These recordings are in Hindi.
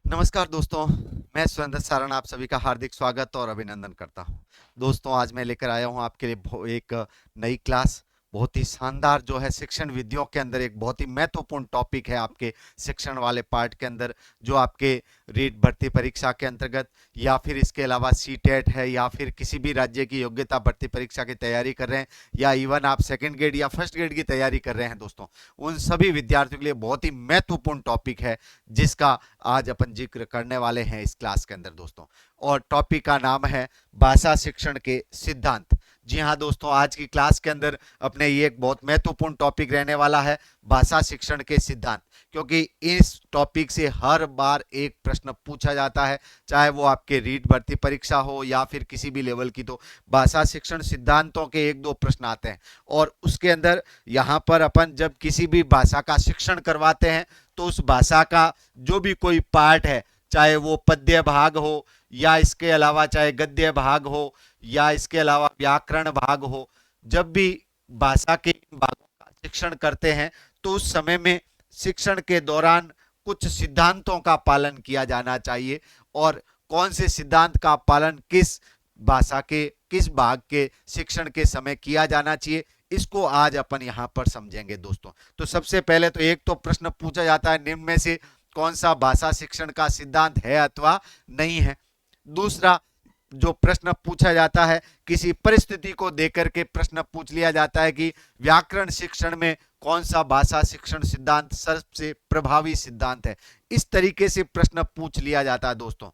नमस्कार दोस्तों, मैं सुरेंद्र सारण आप सभी का हार्दिक स्वागत और अभिनंदन करता हूं। दोस्तों, आज मैं लेकर आया हूं आपके लिए एक नई क्लास। बहुत ही शानदार जो है शिक्षण विधियों के अंदर एक बहुत ही महत्वपूर्ण टॉपिक है आपके शिक्षण वाले पार्ट के अंदर, जो आपके रीट भर्ती परीक्षा के अंतर्गत या फिर इसके अलावा सीटेट है या फिर किसी भी राज्य की योग्यता भर्ती परीक्षा की तैयारी कर रहे हैं या इवन आप सेकंड ग्रेड या फर्स्ट ग्रेड की तैयारी कर रहे हैं दोस्तों, उन सभी विद्यार्थियों के लिए बहुत ही महत्वपूर्ण टॉपिक है जिसका आज अपन जिक्र करने वाले हैं इस क्लास के अंदर दोस्तों। और टॉपिक का नाम है भाषा शिक्षण के सिद्धांत। जी हाँ दोस्तों, आज की क्लास के अंदर अपने ये एक बहुत महत्वपूर्ण टॉपिक रहने वाला है, भाषा शिक्षण के सिद्धांत। क्योंकि इस टॉपिक से हर बार एक प्रश्न पूछा जाता है, चाहे वो आपके रीट भर्ती परीक्षा हो या फिर किसी भी लेवल की, तो भाषा शिक्षण सिद्धांतों के एक दो प्रश्न आते हैं। और उसके अंदर यहाँ पर अपन जब किसी भी भाषा का शिक्षण करवाते हैं तो उस भाषा का जो भी कोई पार्ट है, चाहे वो पद्य भाग हो या इसके अलावा चाहे गद्य भाग हो या इसके अलावा व्याकरण भाग हो, जब भी भाषा के भागों का शिक्षण करते हैं तो उस समय में शिक्षण के दौरान कुछ सिद्धांतों का पालन किया जाना चाहिए। और कौन से सिद्धांत का पालन किस भाषा के किस भाग के शिक्षण के समय किया जाना चाहिए, इसको आज अपन यहाँ पर समझेंगे दोस्तों। तो सबसे पहले तो एक तो प्रश्न पूछा जाता है, निम्न में से कौन सा भाषा शिक्षण का सिद्धांत है अथवा नहीं है। दूसरा जो प्रश्न पूछा जाता है, किसी परिस्थिति को देकर के प्रश्न पूछ लिया जाता है कि व्याकरण शिक्षण में कौन सा भाषा शिक्षण सिद्धांत सबसे प्रभावी सिद्धांत है। इस तरीके से प्रश्न पूछ लिया जाता है दोस्तों।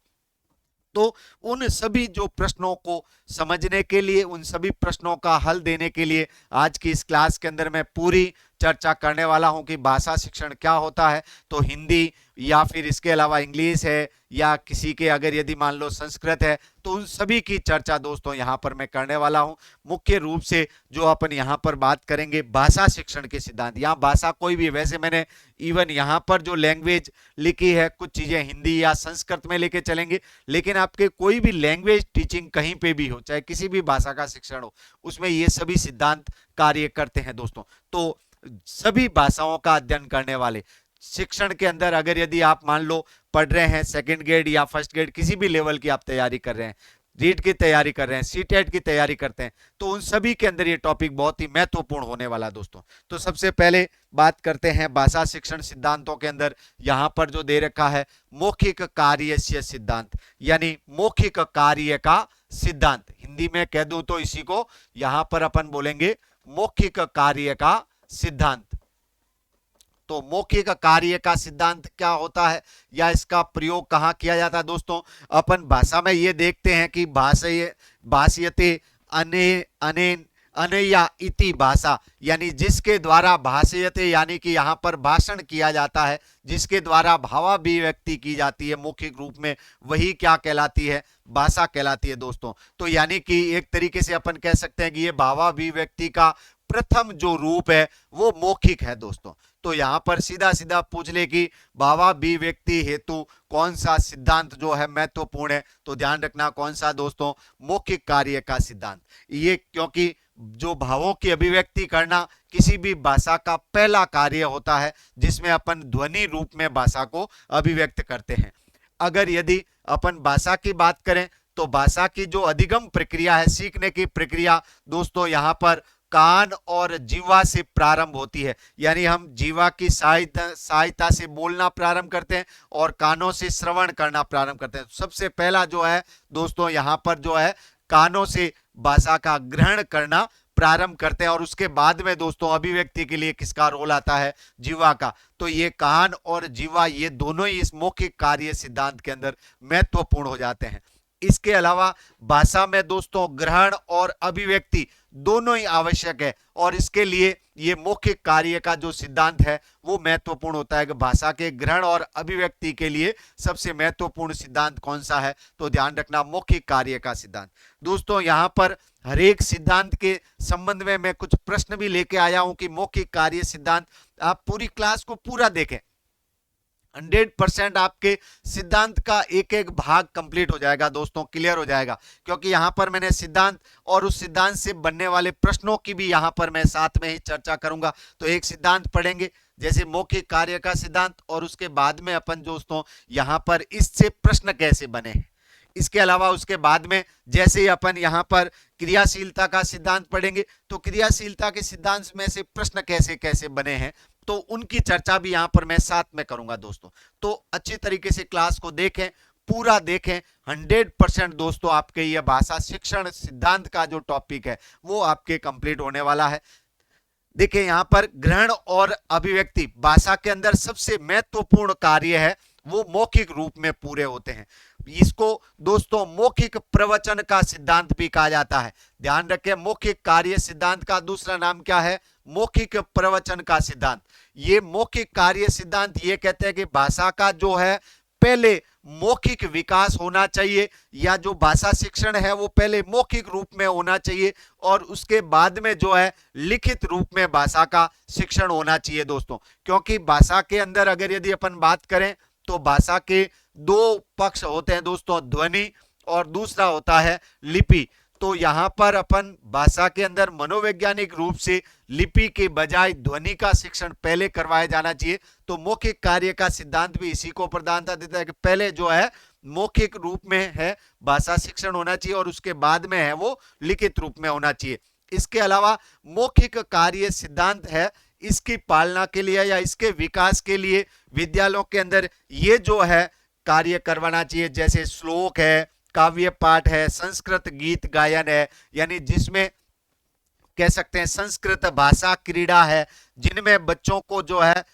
तो उन सभी जो प्रश्नों को समझने के लिए, उन सभी प्रश्नों का हल देने के लिए आज की इस क्लास के अंदर मैं पूरी चर्चा करने वाला हूं कि भाषा शिक्षण क्या होता है। तो हिंदी या फिर इसके अलावा इंग्लिश है या किसी के अगर यदि मान लो संस्कृत है, तो उन सभी की चर्चा दोस्तों यहाँ पर मैं करने वाला हूँ। मुख्य रूप से जो अपन यहाँ पर बात करेंगे भाषा शिक्षण के सिद्धांत। यहाँ भाषा कोई भी, वैसे मैंने इवन यहाँ पर जो लैंग्वेज लिखी है कुछ चीजें हिंदी या संस्कृत में लेके चलेंगे, लेकिन आपके कोई भी लैंग्वेज टीचिंग कहीं पे भी हो, चाहे किसी भी भाषा का शिक्षण हो, उसमें ये सभी सिद्धांत कार्य करते हैं दोस्तों। तो सभी भाषाओं का अध्ययन करने वाले शिक्षण के अंदर अगर यदि आप मान लो पढ़ रहे हैं, सेकंड ग्रेड या फर्स्ट ग्रेड किसी भी लेवल की आप तैयारी कर रहे हैं, रीट की तैयारी कर रहे हैं, सीटेट की तैयारी करते हैं, तो उन सभी के अंदर ये टॉपिक बहुत ही महत्वपूर्ण होने वाला दोस्तों। तो सबसे पहले बात करते हैं भाषा शिक्षण सिद्धांतों के अंदर। यहाँ पर जो दे रखा है मौखिक कार्य सिद्धांत, यानी मौखिक कार्य का सिद्धांत। हिंदी में कह दूं तो इसी को यहां पर अपन बोलेंगे मौखिक कार्य का सिद्धांत। तो मौखिक कार्य का सिद्धांत क्या होता है या इसका प्रयोग कहाँ किया जाता है दोस्तों। अपन भाषा में ये देखते हैं कि भाष्यते अने अने अनया इति भाषा, यानी जिसके द्वारा भाष्यते यानी कि यहाँ पर भाषण किया जाता है, जिसके द्वारा भावाभिव्यक्ति की जाती है मौखिक रूप में, वही क्या कहलाती है, भाषा कहलाती है दोस्तों। तो यानी कि एक तरीके से अपन कह सकते हैं कि ये भावाभिव्यक्ति का प्रथम जो रूप है वो मौखिक है दोस्तों। तो यहाँ पर सीधा सीधा पूछ ले कि भावाभिव्यक्ति हेतु कौन सा सिद्धांत जो है महत्वपूर्ण है, तो ध्यान रखना कौन सा दोस्तों, मौखिक कार्य का सिद्धांत। ये क्योंकि जो भावों की अभिव्यक्ति करना किसी भी भाषा का पहला कार्य होता है जिसमें अपन ध्वनि रूप में भाषा को अभिव्यक्त करते हैं। अगर यदि अपन भाषा की बात करें तो भाषा की जो अधिगम प्रक्रिया है, सीखने की प्रक्रिया दोस्तों, यहाँ पर कान और जीवा से प्रारंभ होती है। यानी हम जीवा की सहायता से बोलना प्रारंभ करते हैं और कानों से श्रवण करना प्रारंभ करते हैं। सबसे पहला जो है दोस्तों यहाँ पर जो है कानों से भाषा का ग्रहण करना प्रारंभ करते हैं और उसके बाद में दोस्तों अभिव्यक्ति के लिए किसका रोल आता है, जीवा का। तो ये कान और जीवा ये दोनों ही इस मौखिक कार्य सिद्धांत के अंदर महत्वपूर्ण हो जाते हैं। इसके अलावा भाषा में दोस्तों ग्रहण और अभिव्यक्ति दोनों ही आवश्यक है और इसके लिए ये मौखिक कार्य का जो सिद्धांत है वो महत्वपूर्ण होता है कि भाषा के ग्रहण और अभिव्यक्ति के लिए सबसे महत्वपूर्ण सिद्धांत कौन सा है, तो ध्यान रखना मौखिक कार्य का सिद्धांत। दोस्तों यहाँ पर हर एक सिद्धांत के संबंध में मैं कुछ प्रश्न भी लेके आया हूं कि मौखिक कार्य सिद्धांत, आप पूरी क्लास को पूरा देखें, 100% आपके सिद्धांत का एक एक भाग कंप्लीट हो जाएगा दोस्तों, क्लियर हो जाएगा, क्योंकि यहां पर मैंने सिद्धांत और उस सिद्धांत से बनने वाले प्रश्नों की भी यहां पर मैं साथ में ही चर्चा करूंगा। तो एक सिद्धांत पढ़ेंगे जैसे मौखिक कार्य का सिद्धांत, और उसके बाद में अपन दोस्तों यहां पर इससे प्रश्न कैसे बने हैं। इसके अलावा उसके बाद में जैसे ही अपन यहां पर क्रियाशीलता का सिद्धांत पढ़ेंगे, तो क्रियाशीलता के सिद्धांत में से प्रश्न कैसे कैसे बने हैं, तो उनकी चर्चा भी यहां पर मैं साथ में करूंगा दोस्तों। तो अच्छी तरीके से क्लास को देखें, पूरा देखें। 100% दोस्तों आपके ये भाषा शिक्षण सिद्धांत का जो टॉपिक है वो आपके कंप्लीट होने वाला है। देखिए यहां पर ग्रहण और अभिव्यक्ति भाषा के अंदर सबसे महत्वपूर्ण कार्य है, वो मौखिक रूप में पूरे होते हैं। इसको दोस्तों मौखिक प्रवचन का सिद्धांत भी कहा जाता है। ध्यान रखें, मौखिक कार्य सिद्धांत का दूसरा नाम क्या है? मौखिक प्रवचन का सिद्धांत। ये मौखिक कार्य सिद्धांत ये कहते हैं कि भाषा का जो है पहले मौखिक विकास होना चाहिए, या जो भाषा शिक्षण है वो पहले मौखिक रूप में होना चाहिए, और उसके बाद में जो है लिखित रूप में भाषा का शिक्षण होना चाहिए दोस्तों। क्योंकि भाषा के अंदर अगर यदि अपन बात करें तो भाषा के दो पक्ष होते हैं दोस्तों, ध्वनि और दूसरा होता है लिपि। तो यहां पर अपन भाषा के अंदर मनोवैज्ञानिक रूप से लिपि के बजाय ध्वनि का शिक्षण पहले करवाया जाना चाहिए। तो मौखिक कार्य का सिद्धांत भी इसी को प्रधानता देता है कि पहले जो है मौखिक रूप में है भाषा शिक्षण होना चाहिए, और उसके बाद में है वो लिखित रूप में होना चाहिए। इसके अलावा मौखिक कार्य सिद्धांत है, इसकी पालना के लिए या इसके विकास के लिए विद्यालयों के अंदर ये जो है कार्य करवाना चाहिए, जैसे श्लोक है, काव्य पाठ है, संस्कृत गीत गायन है, यानी जिसमें कह सकते हैं संस्कृत भाषा क्रीड़ा है, जिनमें बच्चों को जो है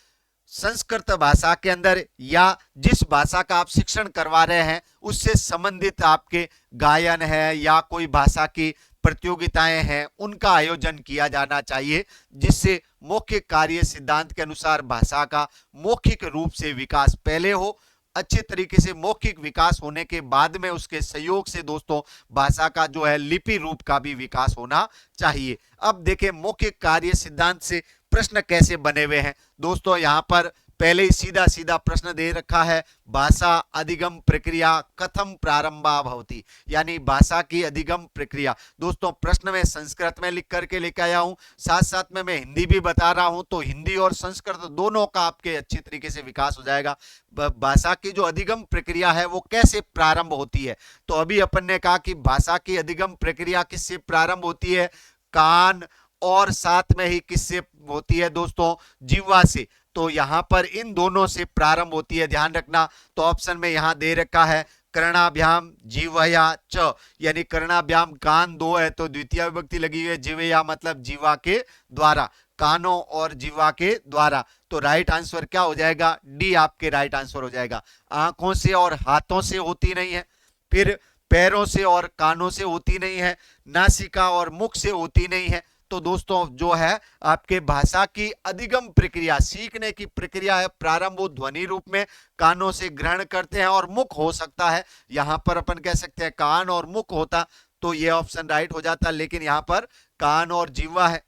संस्कृत भाषा के अंदर या जिस भाषा का आप शिक्षण करवा रहे हैं उससे संबंधित आपके गायन है या कोई भाषा की प्रतियोगिताएं हैं, उनका आयोजन किया जाना चाहिए, जिससे मौखिक कार्य सिद्धांत के अनुसार भाषा का मौखिक रूप से विकास पहले हो। अच्छे तरीके से मौखिक विकास होने के बाद में उसके सहयोग से दोस्तों भाषा का जो है लिपि रूप का भी विकास होना चाहिए। अब देखें मौखिक कार्य सिद्धांत से प्रश्न कैसे बने हुए हैं दोस्तों। यहां पर पहले ही सीधा सीधा प्रश्न दे रखा है, भाषा अधिगम प्रक्रिया कथम प्रारंभा भवति, यानी भाषा की अधिगम प्रक्रिया। दोस्तों प्रश्न में संस्कृत में लिख करके लेकर आया हूं, साथ साथ में मैं हिंदी भी बता रहा हूं, तो हिंदी और संस्कृत दोनों का आपके अच्छी तरीके से विकास हो जाएगा। भाषा की जो अधिगम प्रक्रिया है वो कैसे प्रारंभ होती है, तो अभी अपन ने कहा कि भाषा की अधिगम प्रक्रिया किससे प्रारंभ होती है? कान और साथ में ही किससे होती है दोस्तों? जिह्वा से। तो यहां पर इन दोनों से प्रारंभ होती है, ध्यान रखना। तो ऑप्शन में यहां दे रखा है कर्णाभ्याम जिह्वया च, यानी कर्णाभ्याम कान दो है तो द्वितीय विभक्ति लगी हुई है, जिह्वया मतलब जीवा के द्वारा, कानों और जीवा के द्वारा। तो राइट आंसर क्या हो जाएगा? डी आपके राइट आंसर हो जाएगा। आंखों से और हाथों से होती नहीं है, फिर पैरों से और कानों से होती नहीं है, नासिका और मुख से होती नहीं है। तो दोस्तों जो है आपके भाषा की अधिगम प्रक्रिया, सीखने की प्रक्रिया है, प्रारंभ वो ध्वनि रूप में कानों से ग्रहण करते हैं और मुख हो सकता है, यहां पर अपन कह सकते हैं कान और मुख होता तो ये ऑप्शन राइट हो जाता, लेकिन यहां पर कान और जीवा है।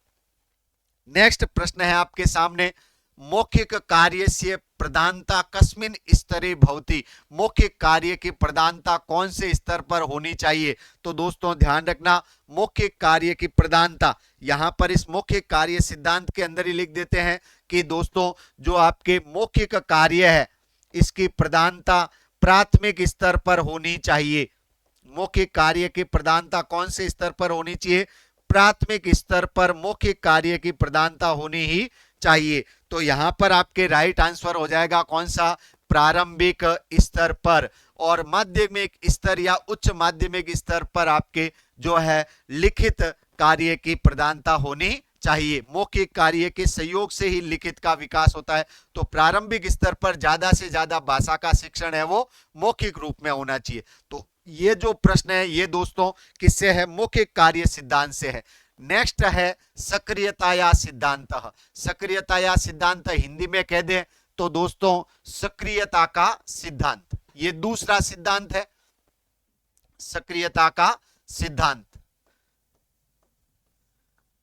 नेक्स्ट प्रश्न है आपके सामने, मौखिक कार्य से प्रधानता कस्मिन स्तरे भवति, मौखिक कार्य की प्रधानता कौन से स्तर पर होनी चाहिए? तो दोस्तों ध्यान रखना, मौखिक कार्य की प्रधानता यहां पर इस मौखिक कार्य सिद्धांत के अंदर ही लिख देते हैं कि दोस्तों जो आपके मौखिक कार्य है इसकी प्रधानता प्राथमिक स्तर पर होनी चाहिए। मौखिक कार्य की प्रधानता कौन से स्तर पर होनी चाहिए? प्राथमिक स्तर पर मौखिक कार्य की प्रधानता होनी ही चाहिए। तो यहां पर आपके राइट आंसर हो जाएगा कौन सा? प्रारंभिक स्तर पर। और माध्यमिक स्तर या उच्च माध्यमिक स्तर पर आपके जो है लिखित कार्य की प्रधानता होनी चाहिए। मौखिक कार्य के सहयोग से ही लिखित का विकास होता है। तो प्रारंभिक स्तर पर ज्यादा से ज्यादा भाषा का शिक्षण है वो मौखिक रूप में होना चाहिए। तो ये जो प्रश्न है ये दोस्तों किससे है? मौखिक कार्य सिद्धांत से है। नेक्स्ट है सक्रियताया सिद्धांत। सक्रियताया सिद्धांत हिंदी में कह दें तो दोस्तों सक्रियता का सिद्धांत, ये दूसरा सिद्धांत है, सक्रियता का सिद्धांत।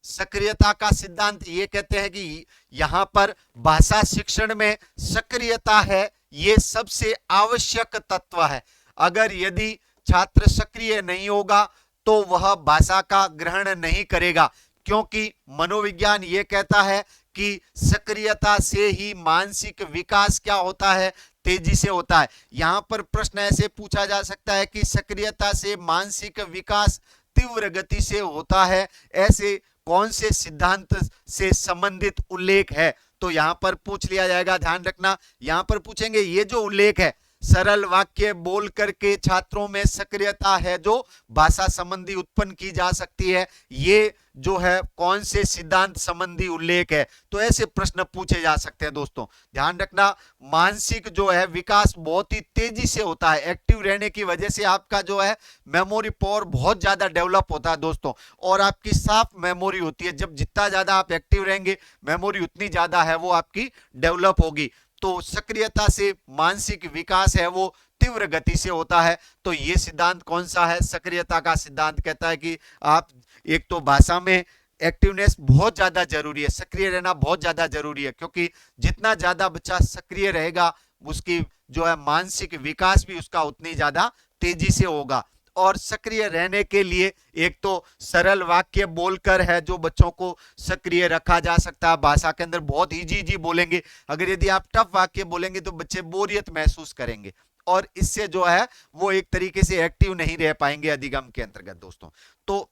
सक्रियता का सिद्धांत ये कहते हैं कि यहां पर भाषा शिक्षण में सक्रियता है ये सबसे आवश्यक तत्व है। अगर यदि छात्र सक्रिय नहीं होगा तो वह भाषा का ग्रहण नहीं करेगा, क्योंकि मनोविज्ञान ये कहता है कि सक्रियता से ही मानसिक विकास क्या होता है, तेजी से होता है। यहां पर प्रश्न ऐसे पूछा जा सकता है कि सक्रियता से मानसिक विकास तीव्र गति से होता है, ऐसे कौन से सिद्धांत से संबंधित उल्लेख है। तो यहां पर पूछ लिया जाएगा, ध्यान रखना, यहां पर पूछेंगे ये जो उल्लेख है, सरल वाक्य बोल करके छात्रों में सक्रियता है जो भाषा संबंधी उत्पन्न की जा सकती है, ये जो है कौन से सिद्धांत संबंधी उल्लेख है। तो ऐसे प्रश्न पूछे जा सकते हैं दोस्तों। ध्यान रखना, मानसिक जो है विकास बहुत ही तेजी से होता है। एक्टिव रहने की वजह से आपका जो है मेमोरी पावर बहुत ज्यादा डेवलप होता है दोस्तों, और आपकी साफ मेमोरी होती है। जब जितना ज्यादा आप एक्टिव रहेंगे, मेमोरी उतनी ज्यादा है वो आपकी डेवलप होगी। तो सक्रियता से मानसिक विकास है वो तीव्र गति से होता है। तो ये सिद्धांत कौन सा है? सक्रियता का सिद्धांत कहता है कि आप एक तो भाषा में एक्टिवनेस बहुत ज्यादा जरूरी है, सक्रिय रहना बहुत ज्यादा जरूरी है, क्योंकि जितना ज्यादा बच्चा सक्रिय रहेगा उसकी जो है मानसिक विकास भी उसका उतनी ज्यादा तेजी से होगा। और सक्रिय रहने के लिए एक तो सरल वाक्य बोलकर है जो बच्चों को सक्रिय रखा जा सकता है। भाषा के अंदर बहुत इजी बोलेंगे, अगर यदि आप टफ वाक्य बोलेंगे तो बच्चे बोरियत महसूस करेंगे, और इससे जो है वो एक तरीके से एक्टिव नहीं रह पाएंगे अधिगम के अंतर्गत दोस्तों। तो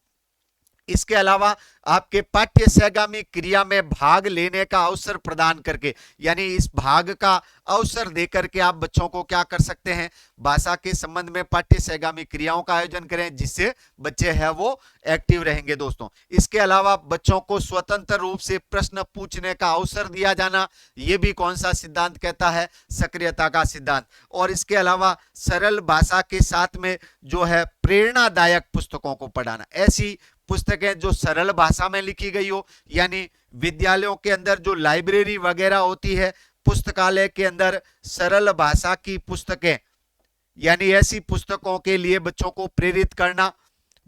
इसके अलावा आपके पाठ्य सहगामी क्रिया में भाग लेने का अवसर प्रदान करके, यानी इस भाग का अवसर देकर के आप बच्चों को क्या कर सकते हैं, भाषा के संबंध में पाठ्य सहगामी क्रियाओं का आयोजन करें, जिससे बच्चे हैं वो एक्टिव रहेंगे दोस्तों। इसके अलावा बच्चों को स्वतंत्र रूप से प्रश्न पूछने का अवसर दिया जाना, यह भी कौन सा सिद्धांत कहता है? सक्रियता का सिद्धांत। और इसके अलावा सरल भाषा के साथ में जो है प्रेरणादायक पुस्तकों को पढ़ाना, ऐसी पुस्तकें जो सरल भाषा में लिखी गई हो, यानी विद्यालयों के अंदर जो लाइब्रेरी वगैरह होती है, पुस्तकालय के अंदर सरल भाषा की पुस्तकें, यानी ऐसी पुस्तकों के लिए बच्चों को प्रेरित करना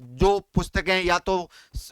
जो पुस्तकें या तो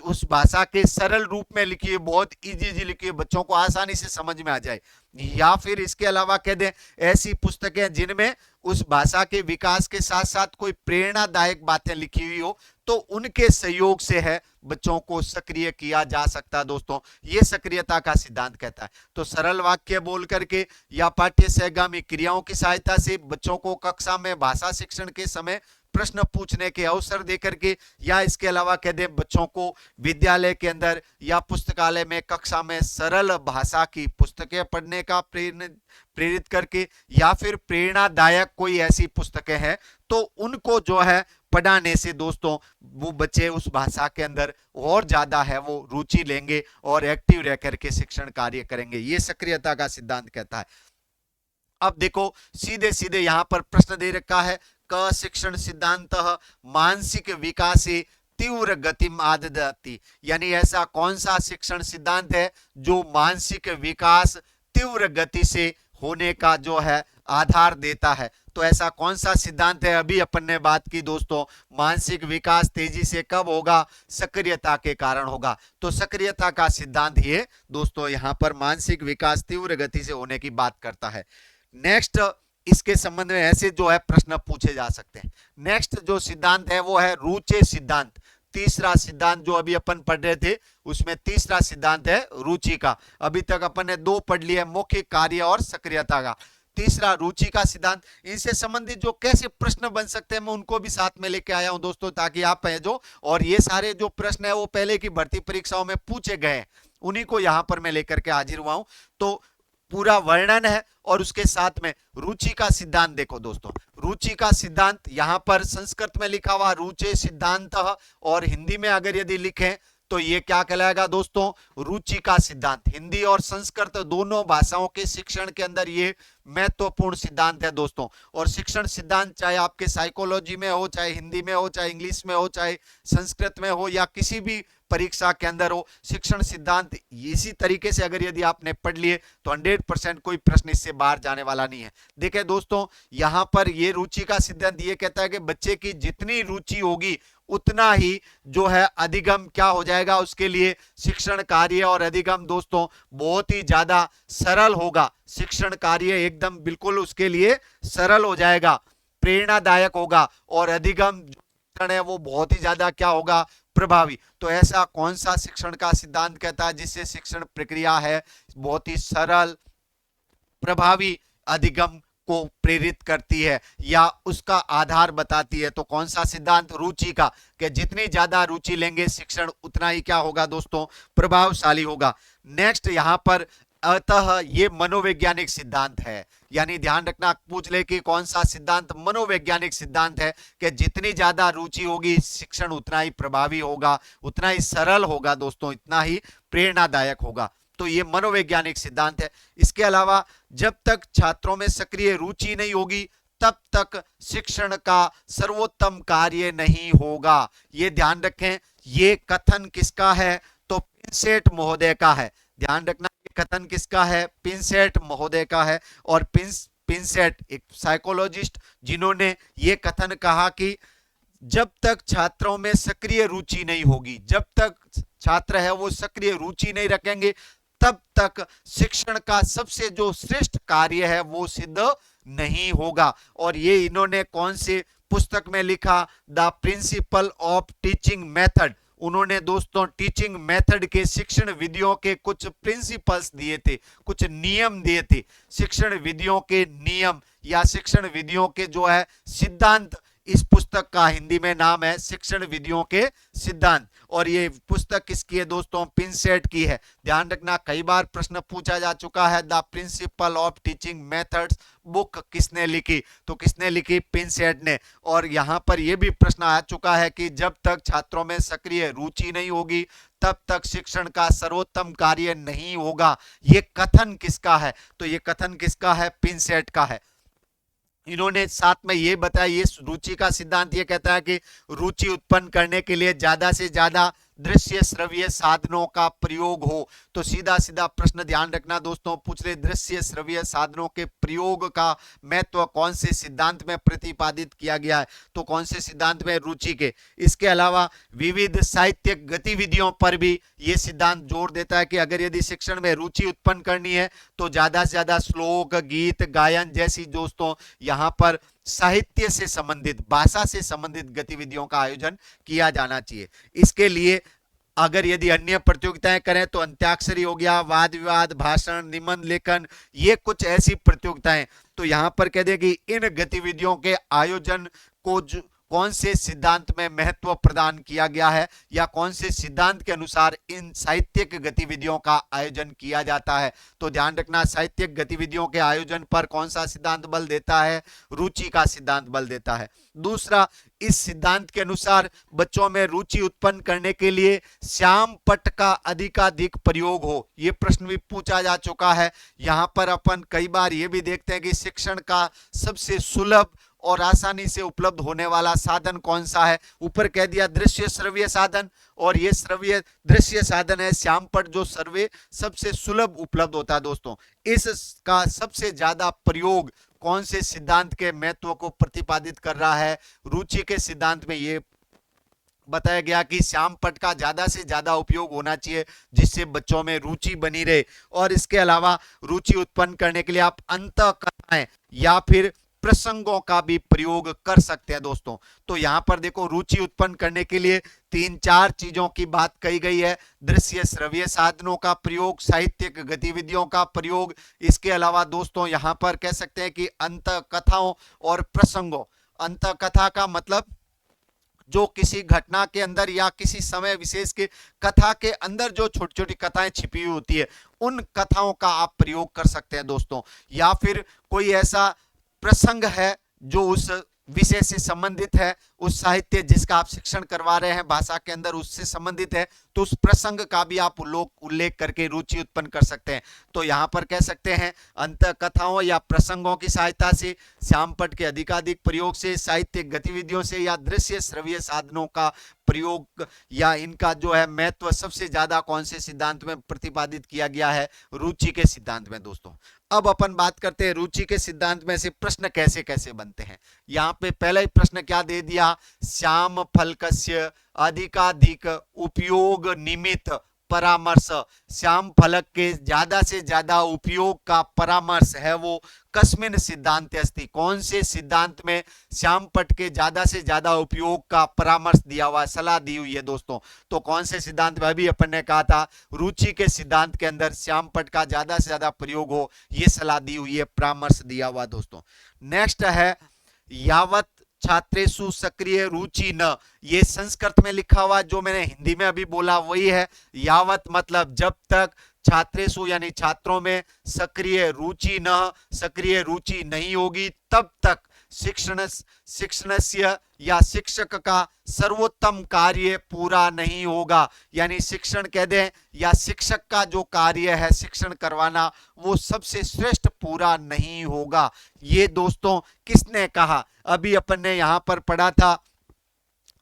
उस भाषा के सरल रूप में लिखी है, बहुत इजी लिखी है, बच्चों को आसानी से समझ में आ जाए, या फिर इसके अलावा कह दें ऐसी पुस्तकें जिनमें उस भाषा के विकास के साथ साथ कोई प्रेरणादायक बातें लिखी हुई हो, तो उनके सहयोग से है बच्चों को सक्रिय किया जा सकता है दोस्तों। ये सक्रियता का सिद्धांत कहता है। तो सरल वाक्य बोल करके या पाठ्य सहगामी क्रियाओं की सहायता से बच्चों को कक्षा में भाषा शिक्षण के समय प्रश्न पूछने के अवसर देकर के, या इसके अलावा कह दे बच्चों को विद्यालय के अंदर या पुस्तकालय में कक्षा में सरल भाषा की पुस्तकें पढ़ने का प्रेरित करके, या फिर प्रेरणादायक कोई ऐसी पुस्तकें हैं तो उनको जो है पढ़ाने से दोस्तों वो बच्चे उस भाषा के अंदर और ज्यादा है वो रुचि लेंगे और एक्टिव रह करके शिक्षण कार्य करेंगे। ये सक्रियता का सिद्धांत कहता है। अब देखो सीधे सीधे यहां पर प्रश्न दे रखा है, क शिक्षण सिद्धांत मानसिक विकास तीव्र गतिम आददाति, यानी ऐसा कौन सा शिक्षण सिद्धांत है जो मानसिक विकास तीव्र गति से होने का जो है आधार देता है। तो ऐसा कौन सा सिद्धांत है? अभी अपन ने बात की दोस्तों, मानसिक विकास तेजी से कब होगा? सक्रियता के कारण होगा। तो सक्रियता का सिद्धांत ये दोस्तों यहाँ पर मानसिक विकास तीव्र गति से होने की बात करता है। नेक्स्ट इसके संबंध में ऐसे जो है प्रश्न पूछे जा सकते हैं। नेक्स्ट जो सिद्धांत है वो है रुचि सिद्धांत। तीसरा सिद्धांत जो अभी अपन पढ़ रहे थे उसमें तीसरा सिद्धांत है रुचि का। अभी तक अपन ने दो पढ़ लिए, मौखिक कार्य और सक्रियता का। तीसरा रुचि का सिद्धांत, इनसे संबंधित जो कैसे प्रश्न बन सकते हैं मैं उनको भी साथ में लेके आया हूं दोस्तों, ताकि आप जो और ये सारे जो प्रश्न है वो पहले की भर्ती परीक्षाओं में पूछे गए, उन्हीं को यहां पर मैं लेकर के हाजिर हुआ हूं। तो पूरा वर्णन है और उसके साथ में रुचि का सिद्धांत देखो दोस्तों। रुचि का सिद्धांत यहां पर संस्कृत में लिखा हुआ रुचि सिद्धांत, और हिंदी में अगर यदि लिखें तो ये क्या कहलाएगा दोस्तों? रुचि का सिद्धांत। हिंदी और संस्कृत दोनों भाषाओं के शिक्षण के अंदर ये महत्वपूर्ण सिद्धांत है दोस्तों। और शिक्षण सिद्धांत चाहे आपके साइकोलॉजी में हो, चाहे हिंदी में हो, चाहे इंग्लिश में हो, चाहे संस्कृत में हो, या किसी भी परीक्षा के अंदर हो, शिक्षण सिद्धांत इसी तरीके से अगर यदि आपने पढ़ लिए तो 100% कोई प्रश्न इससे बाहर जाने वाला नहीं है। देखिए दोस्तों, यहां पर ये रुचि का सिद्धांत ये कहता है कि बच्चे की जितनी रुचि होगी उतना ही जो है अधिगम क्या हो जाएगा उसके लिए, शिक्षण कार्य और अधिगम दोस्तों बहुत ही ज्यादा सरल होगा। शिक्षण कार्य एकदम बिल्कुल उसके लिए सरल हो जाएगा, प्रेरणादायक होगा, और अधिगम है वो बहुत ही ज्यादा क्या होगा, प्रभावी। तो ऐसा कौन सा शिक्षण का सिद्धांत कहता है जिससे शिक्षण प्रक्रिया है बहुत ही सरल, प्रभावी, अधिगम को प्रेरित करती है या उसका आधार बताती है? तो कौन सा सिद्धांत? रुचि का, कि जितनी ज्यादा रुचि लेंगे शिक्षण उतना ही क्या होगा दोस्तों, प्रभावशाली होगा। नेक्स्ट यहां पर अतः ये मनोवैज्ञानिक सिद्धांत है, यानी ध्यान रखना पूछ ले कि कौन सा सिद्धांत मनोवैज्ञानिक सिद्धांत है, कि जितनी ज्यादा रुचि होगी शिक्षण उतना ही प्रभावी होगा, उतना ही सरल होगा दोस्तों, इतना ही प्रेरणादायक होगा। तो ये मनोवैज्ञानिक सिद्धांत है। इसके अलावा जब तक छात्रों में सक्रिय रुचि नहीं होगी तब तक शिक्षण का सर्वोत्तम कार्य नहीं होगा। ये ध्यान रखें, ये कथन किसका है? तो पिंसेट महोदय का है। ध्यान रखना, ये कथन किसका है? पिंसेट महोदय का है। और पिंसेट एक साइकोलॉजिस्ट जिन्होंने ये कथन कहा कि जब तक छात्रों में सक्रिय रुचि नहीं होगी, जब तक छात्र है वो सक्रिय रुचि नहीं रखेंगे, तब तक शिक्षण का सबसे जो श्रेष्ठ कार्य है वो सिद्ध नहीं होगा। और ये इन्होंने कौन से पुस्तक में लिखा? The principle of teaching method. उन्होंने दोस्तों टीचिंग मेथड के शिक्षण विधियों के कुछ प्रिंसिपल्स दिए थे, कुछ नियम दिए थे। शिक्षण विधियों के नियम या शिक्षण विधियों के जो है सिद्धांत, इस पुस्तक का हिंदी में नाम है शिक्षण विधियों के सिद्धांत। और ये पुस्तक किसकी है दोस्तों? पिंसेट की है। ध्यान रखना, कई बार प्रश्न पूछा जा चुका है, the principle of teaching methods book किसने लिखी? तो किसने लिखी? पिंसेट ने। और यहां पर यह भी प्रश्न आ चुका है कि जब तक छात्रों में सक्रिय रुचि नहीं होगी तब तक शिक्षण का सर्वोत्तम कार्य नहीं होगा। ये कथन किसका है? तो ये कथन किसका है? पिंसेट का है। इन्होंने साथ में ये बताया, ये रुचि का सिद्धांत ये कहता है कि रुचि उत्पन्न करने के लिए ज्यादा से ज्यादा दृश्य श्रव्य साधनों का प्रयोग हो। तो सीधा सीधा प्रश्न ध्यान रखना दोस्तों, पूछ रहे दृश्य श्रव्य साधनों के प्रयोग का महत्व कौन से सिद्धांत में प्रतिपादित किया गया है? तो कौन से सिद्धांत में? रुचि के। इसके अलावा विविध साहित्यिक गतिविधियों पर भी ये सिद्धांत जोर देता है कि अगर यदि शिक्षण में रुचि उत्पन्न करनी है तो ज्यादा से ज्यादा श्लोक, गीत, गायन जैसी दोस्तों यहाँ पर साहित्य से संबंधित, भाषा से संबंधित गतिविधियों का आयोजन किया जाना चाहिए। इसके लिए अगर यदि अन्य प्रतियोगिताएं करें तो अंत्याक्षरी हो गया, वाद विवाद, भाषण, निबंध लेखन, ये कुछ ऐसी प्रतियोगिताएं। तो यहां पर कह दे कि इन गतिविधियों के आयोजन को कौन से सिद्धांत में महत्व प्रदान किया गया है या कौन से सिद्धांत के अनुसार इन साहित्यिक गतिविधियों का आयोजन किया जाता है? तो ध्यान रखना, साहित्यिक गतिविधियों के आयोजन पर कौन सा सिद्धांत बल देता है? रुचि का सिद्धांत बल देता है। दूसरा, इस सिद्धांत के अनुसार बच्चों में रुचि उत्पन्न करने के लिए श्याम पट्ट का अधिकाधिक प्रयोग हो। यह प्रश्न भी पूछा जा चुका है। यहां पर अपन कई बार यह भी देखते हैं कि शिक्षण का सबसे सुलभ और आसानी से उपलब्ध होने वाला साधन कौन सा है? ऊपर कह दिया दृश्य श्रव्य साधन, और ये श्रव्य दृश्य साधन है श्यामपट्ट, जो सर्वे सबसे सुलभ उपलब्ध होता है दोस्तों। इसका सबसे ज्यादा प्रयोग कौन से सिद्धांत के महत्व को प्रतिपादित कर रहा है? रुचि के सिद्धांत में ये बताया गया कि श्यामपट्ट का ज्यादा से ज्यादा उपयोग होना चाहिए जिससे बच्चों में रुचि बनी रहे। और इसके अलावा रुचि उत्पन्न करने के लिए आप अंतःकथाएं या फिर प्रसंगों का भी प्रयोग कर सकते हैं दोस्तों। तो यहां पर देखो, रुचि उत्पन्न करने के लिए 3-4 चीजों की बात कही गई है। दृश्य श्रव्य साधनों का प्रयोग, साहित्यिक गतिविधियों का प्रयोग, इसके अलावा दोस्तों यहां पर कह सकते हैं कि अंतःकथाओं और प्रसंगों। अंतःकथा का मतलब जो किसी घटना के अंदर या किसी समय विशेष के कथा के अंदर जो छोटी छोटी कथाएं छिपी हुई होती है, उन कथाओं का आप प्रयोग कर सकते हैं दोस्तों। या फिर कोई ऐसा प्रसंग है जो उस विषय से संबंधित है, उस साहित्य जिसका आप शिक्षण करवा रहे हैं भाषा के अंदर उससे संबंधित है, तो उस प्रसंग का भी आप उल्लेख करके रुचि उत्पन्न कर सकते हैं। तो यहां पर कह सकते हैं अंतःकथाओं या प्रसंगों की सहायता से, श्यामपट्ट के अधिकाधिक प्रयोग से, साहित्यिक गतिविधियों से या दृश्य श्रव्य साधनों का प्रयोग या इनका जो है महत्व सबसे ज्यादा कौन से सिद्धांत में प्रतिपादित किया गया है? रुचि के सिद्धांत में दोस्तों। अब अपन बात करते हैं रुचि के सिद्धांत में से प्रश्न कैसे कैसे बनते हैं। यहाँ पे पहला ही प्रश्न क्या दे दिया? श्याम फलकस्य अधिकाधिक उपयोग निमित्त परामर्श। श्याम फलक के ज्यादा से ज्यादा उपयोग का परामर्श है वो कस्मिन सिद्धांत अस्ति, कौन से सिद्धांत में श्याम पट के ज्यादा से ज्यादा उपयोग का परामर्श दिया हुआ, सलाह दी हुई है दोस्तों? तो कौन से सिद्धांत में? अभी अपन ने कहा था रुचि के सिद्धांत के अंदर श्याम पट का ज्यादा से ज्यादा प्रयोग हो, ये सलाह दी हुई है, परामर्श दिया हुआ दोस्तों। नेक्स्ट है यावत छात्रेषु सक्रिय रुचि न, ये संस्कृत में लिखा हुआ, जो मैंने हिंदी में अभी बोला वही है। यावत मतलब जब तक, छात्रेषु यानी छात्रों में, सक्रिय रुचि न, सक्रिय रुचि नहीं होगी तब तक शिक्षणस्य या शिक्षक का सर्वोत्तम कार्य पूरा नहीं होगा। यानी शिक्षण कह दें या शिक्षक का जो कार्य है शिक्षण करवाना, वो सबसे श्रेष्ठ पूरा नहीं होगा। ये दोस्तों किसने कहा? अभी अपन ने यहां पर पढ़ा था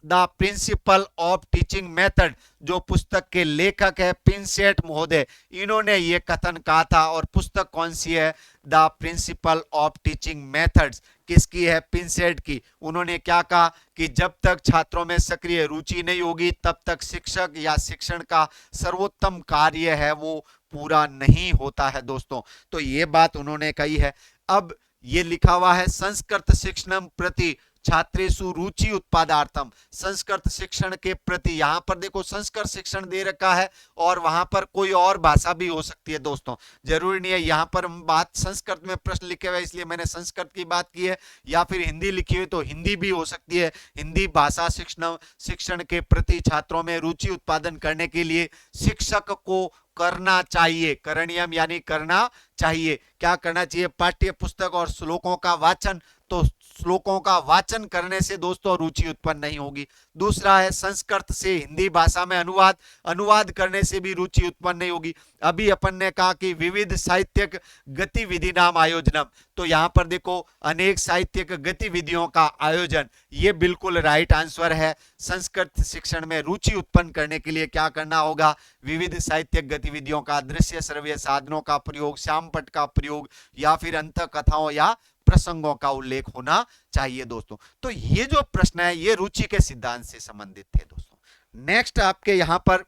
the principle of teaching method, जो पुस्तक के लेखक है पिंसेट महोदय, इन्होंने ये कथन कहा था। और पुस्तक कौन सी है? The principle of teaching methods. किसकी है? पिंसेट की। उन्होंने क्या कहा कि जब तक छात्रों में सक्रिय रुचि नहीं होगी तब तक शिक्षक या शिक्षण का सर्वोत्तम कार्य है वो पूरा नहीं होता है दोस्तों। तो ये बात उन्होंने कही है। अब ये लिखा हुआ है संस्कृत शिक्षणम प्रति छात्रेषु रुचि उत्पादार्थम, संस्कृत शिक्षण के प्रति। यहां पर देखो संस्कृत शिक्षण दे रखा है और वहां पर कोई और भाषा भी हो सकती है दोस्तों, जरूरी नहीं है। यहां पर बात संस्कृत में प्रश्न लिखे हुए इसलिए मैंने संस्कृत की बात की है, या फिर हिंदी लिखी हुई तो हिंदी भी हो सकती है। हिंदी भाषा शिक्षण के प्रति छात्रों में रुचि उत्पादन करने के लिए शिक्षक को करना चाहिए, करणीयम यानी करना चाहिए। क्या करना चाहिए? पाठ्य पुस्तक और श्लोकों का वाचन। तो श्लोकों का वाचन करने से दोस्तों रुचि उत्पन्न नहीं होगी। दूसरा है संस्कृत से हिंदी भाषा में अनुवाद, अनुवाद करने से भी रुचि उत्पन्न नहीं होगी। अभी अपन ने कहा कि विविध साहित्यिक गतिविधि नाम आयोजनम, तो यहां पर देखो अनेक साहित्यिक गतिविधियों का आयोजन, ये बिल्कुल राइट आंसर है। संस्कृत शिक्षण में रुचि उत्पन्न करने के लिए क्या करना होगा? विविध साहित्यिक गतिविधियों का, दृश्य श्रव्य साधनों का प्रयोग, श्यामपट का प्रयोग, या फिर अंत कथाओं या प्रसंगों का उल्लेख होना चाहिए दोस्तों। तो ये जो प्रश्न है ये रुचि के सिद्धांत से संबंधित थे दोस्तों। नेक्स्ट आपके यहां पर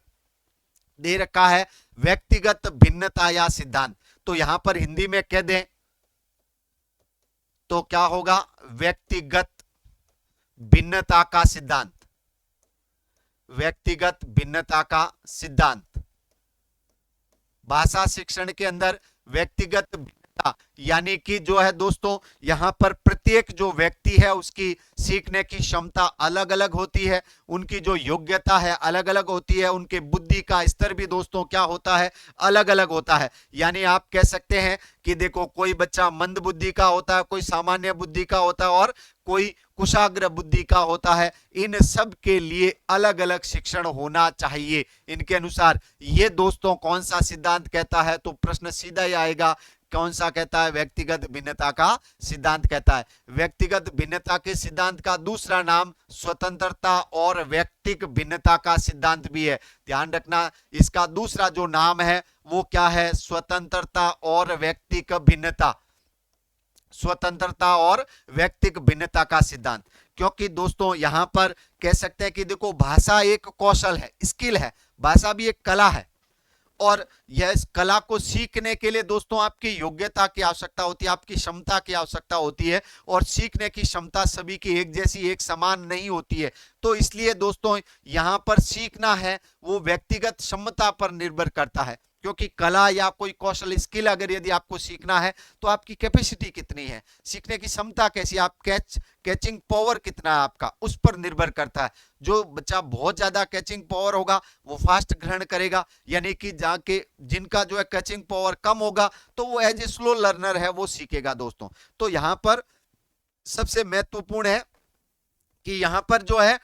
दे रखा है व्यक्तिगत भिन्नता या सिद्धांत। तो यहां पर हिंदी में कह दें तो क्या होगा? व्यक्तिगत भिन्नता का सिद्धांत, व्यक्तिगत भिन्नता का सिद्धांत। भाषा शिक्षण के अंदर व्यक्तिगत भिन्नता यानी कि जो है दोस्तों यहां पर प्रत्येक जो व्यक्ति है उसकी सीखने की क्षमता अलग अलग होती है, उनकी जो योग्यता है अलग अलग होती है, उनके बुद्धि का स्तर भी दोस्तों क्या होता है? अलग अलग होता है। यानी आप कह सकते हैं कि देखो कोई बच्चा मंद बुद्धि का होता है, कोई सामान्य बुद्धि का होता है और कोई कुशाग्र बुद्धि का होता है। इन सब के लिए अलग अलग शिक्षण होना चाहिए इनके अनुसार। ये दोस्तों कौन सा सिद्धांत कहता है? तो प्रश्न सीधा ही आएगा, कौन सा कहता है? व्यक्तिगत भिन्नता का सिद्धांत कहता है। व्यक्तिगत भिन्नता के सिद्धांत का दूसरा नाम स्वतंत्रता और व्यक्तिक भिन्नता का सिद्धांत भी है। ध्यान रखना इसका दूसरा जो नाम है वो क्या है? स्वतंत्रता और व्यक्तिक भिन्नता, स्वतंत्रता और व्यक्तिक भिन्नता का सिद्धांत। क्योंकि दोस्तों यहां पर कह सकते हैं कि देखो भाषा एक कौशल है, स्किल है, भाषा भी एक कला है, और यह इस कला को सीखने के लिए दोस्तों आपकी योग्यता की आवश्यकता होती है, आपकी क्षमता की आवश्यकता होती है, और सीखने की क्षमता सभी की एक जैसी एक समान नहीं होती है। तो इसलिए दोस्तों यहां पर सीखना है वो व्यक्तिगत क्षमता पर निर्भर करता है, क्योंकि कला या कोई कौशल स्किल अगर यदि आपको सीखना है तो आपकी कैपेसिटी कितनी है, सीखने की क्षमता कैसी, आप कैचिंग पावर कितना है आपका, उस पर निर्भर करता है। जो बच्चा बहुत ज्यादा कैचिंग पावर होगा वो फास्ट ग्रहण करेगा, यानी कि जाके जिनका जो है कैचिंग पावर कम होगा तो वो एज ए स्लो लर्नर है वो सीखेगा दोस्तों। तो यहां पर सबसे महत्वपूर्ण है कि यहां पर जो है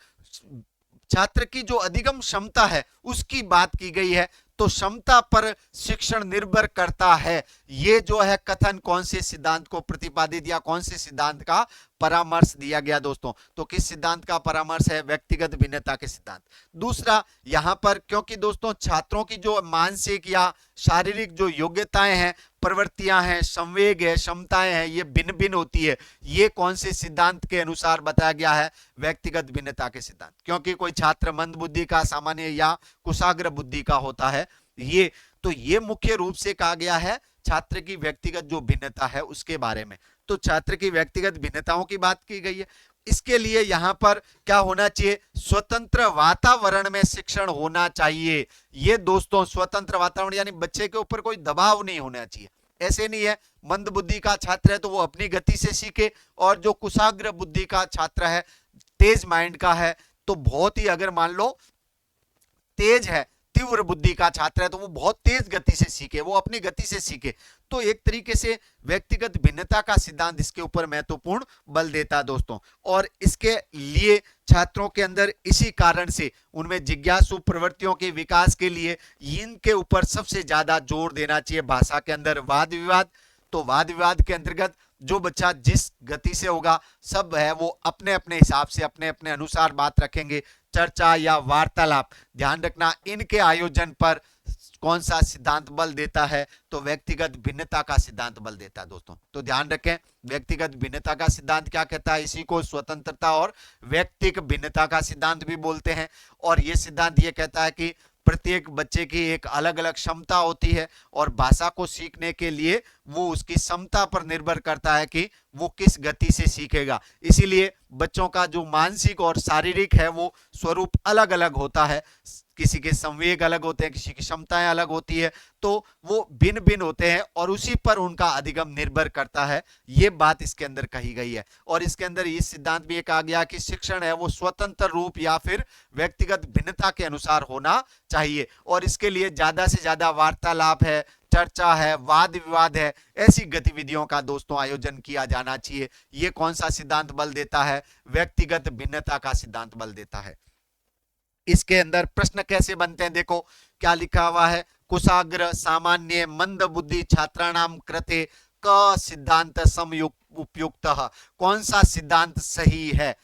छात्र की जो अधिगम क्षमता है उसकी बात की गई है। तो क्षमता पर शिक्षण निर्भर करता है। ये जो है कथन कौन से सिद्धांत को प्रतिपादित या कौन से सिद्धांत का परामर्श दिया गया दोस्तों? तो किस सिद्धांत का परामर्श है? व्यक्तिगत भिन्नता के सिद्धांत। दूसरा, यहां पर क्योंकि दोस्तों छात्रों की जो मानसिक या शारीरिक जो योग्यताएं हैं, प्रवृत्तियां हैं, संवेग है, क्षमताएं हैं, ये भिन्न भिन्न होती है। ये कौन से सिद्धांत के अनुसार बताया गया है? व्यक्तिगत भिन्नता के सिद्धांत। क्योंकि कोई छात्र मंद बुद्धि का, सामान्य या कुशाग्र बुद्धि का होता है। ये मुख्य रूप से कहा गया है छात्र की व्यक्तिगत जो भिन्नता है उसके बारे में। तो छात्र की व्यक्तिगत भिन्नताओं की बात की गई है। इसके लिए यहां पर क्या होना चाहिए? स्वतंत्र वातावरण में शिक्षण होना चाहिए। ये दोस्तों स्वतंत्र वातावरण यानी बच्चे के ऊपर कोई दबाव नहीं होना चाहिए। ऐसे नहीं है मंद बुद्धि का छात्र है तो वो अपनी गति से सीखे, और जो कुशाग्र बुद्धि का छात्र है, तेज माइंड का है, तो बहुत ही, अगर मान लो तेज है, तीव्र बुद्धि का छात्र है, तो वो बहुत तेज गति से सीखे, वो अपनी गति से सीखे। तो एक तरीके से व्यक्तिगत भिन्नता का सिद्धांत इसके ऊपर महत्वपूर्ण बल देता है दोस्तों। और इसके लिए छात्रों के अंदर इसी कारण से उनमें जिज्ञासु प्रवृत्तियों के विकास के लिए इनके ऊपर सबसे ज्यादा जोर देना चाहिए। भाषा के अंदर वाद विवाद, तो वाद विवाद के अंतर्गत जो बच्चा जिस गति से होगा, सब है वो अपने अपने हिसाब से, अपने अपने अनुसार बात रखेंगे। चर्चा या वार्तालाप, ध्यान रखना इनके आयोजन पर कौन सा सिद्धांत बल देता है? तो व्यक्तिगत भिन्नता का सिद्धांत बल देता है दोस्तों। तो ध्यान रखें, व्यक्तिगत भिन्नता का सिद्धांत क्या कहता है? इसी को स्वतंत्रता और व्यक्तिगत भिन्नता का सिद्धांत भी बोलते हैं। और यह सिद्धांत ये कहता है कि प्रत्येक बच्चे की एक अलग अलग क्षमता होती है, और भाषा को सीखने के लिए वो उसकी क्षमता पर निर्भर करता है कि वो किस गति से सीखेगा। इसीलिए बच्चों का जो मानसिक और शारीरिक है वो स्वरूप अलग अलग होता है। किसी के संवेग अलग होते हैं, किसी की क्षमताएं अलग होती है, तो वो भिन्न भिन्न होते हैं और उसी पर उनका अधिगम निर्भर करता है। ये बात इसके अंदर कही गई है। और इसके अंदर इस सिद्धांत में कहा गया कि शिक्षण है वो स्वतंत्र रूप या फिर व्यक्तिगत भिन्नता के अनुसार होना चाहिए। और इसके लिए ज्यादा से ज्यादा वार्तालाप है, चर्चा है, वाद विवाद है, ऐसी गतिविधियों का दोस्तों आयोजन किया जाना चाहिए। ये कौन सा सिद्धांत बल देता है? व्यक्तिगत भिन्नता का सिद्धांत बल देता है। इसके अंदर प्रश्न कैसे बनते हैं? देखो क्या लिखा हुआ है, कुशाग्र सामान्य मंद बुद्धि छात्राणाम कृते क सिद्धांत समयुक्त उपयुक्त। कौन सा सिद्धांत सही है?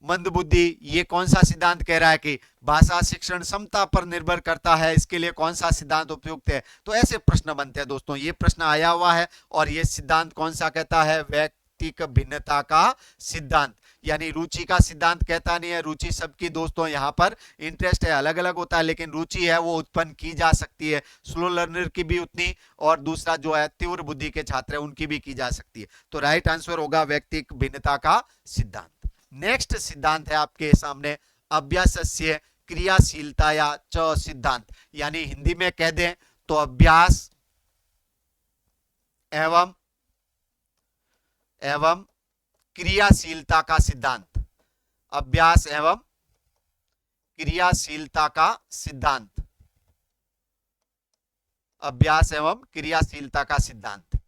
मंद बुद्धि, ये कौन सा सिद्धांत कह रहा है कि भाषा शिक्षण क्षमता पर निर्भर करता है, इसके लिए कौन सा सिद्धांत उपयुक्त है? तो ऐसे प्रश्न बनते हैं दोस्तों। ये प्रश्न आया हुआ है और ये सिद्धांत कौन सा कहता है? व्यक्तिगत भिन्नता का सिद्धांत। यानी रुचि का सिद्धांत कहता नहीं है। रुचि सबकी दोस्तों यहाँ पर इंटरेस्ट है अलग अलग होता है, लेकिन रुचि है वो उत्पन्न की जा सकती है। स्लो लर्नर की भी उतनी, और दूसरा जो है तीव्र बुद्धि के छात्र है उनकी भी की जा सकती है। तो राइट आंसर होगा व्यक्तिगत भिन्नता का सिद्धांत। नेक्स्ट सिद्धांत है आपके सामने अभ्यासस्य क्रियाशीलता या च सिद्धांत। यानी हिंदी में कह दें तो अभ्यास एवं क्रियाशीलता का सिद्धांत। अभ्यास एवं क्रियाशीलता का सिद्धांत। अभ्यास एवं क्रियाशीलता का सिद्धांत।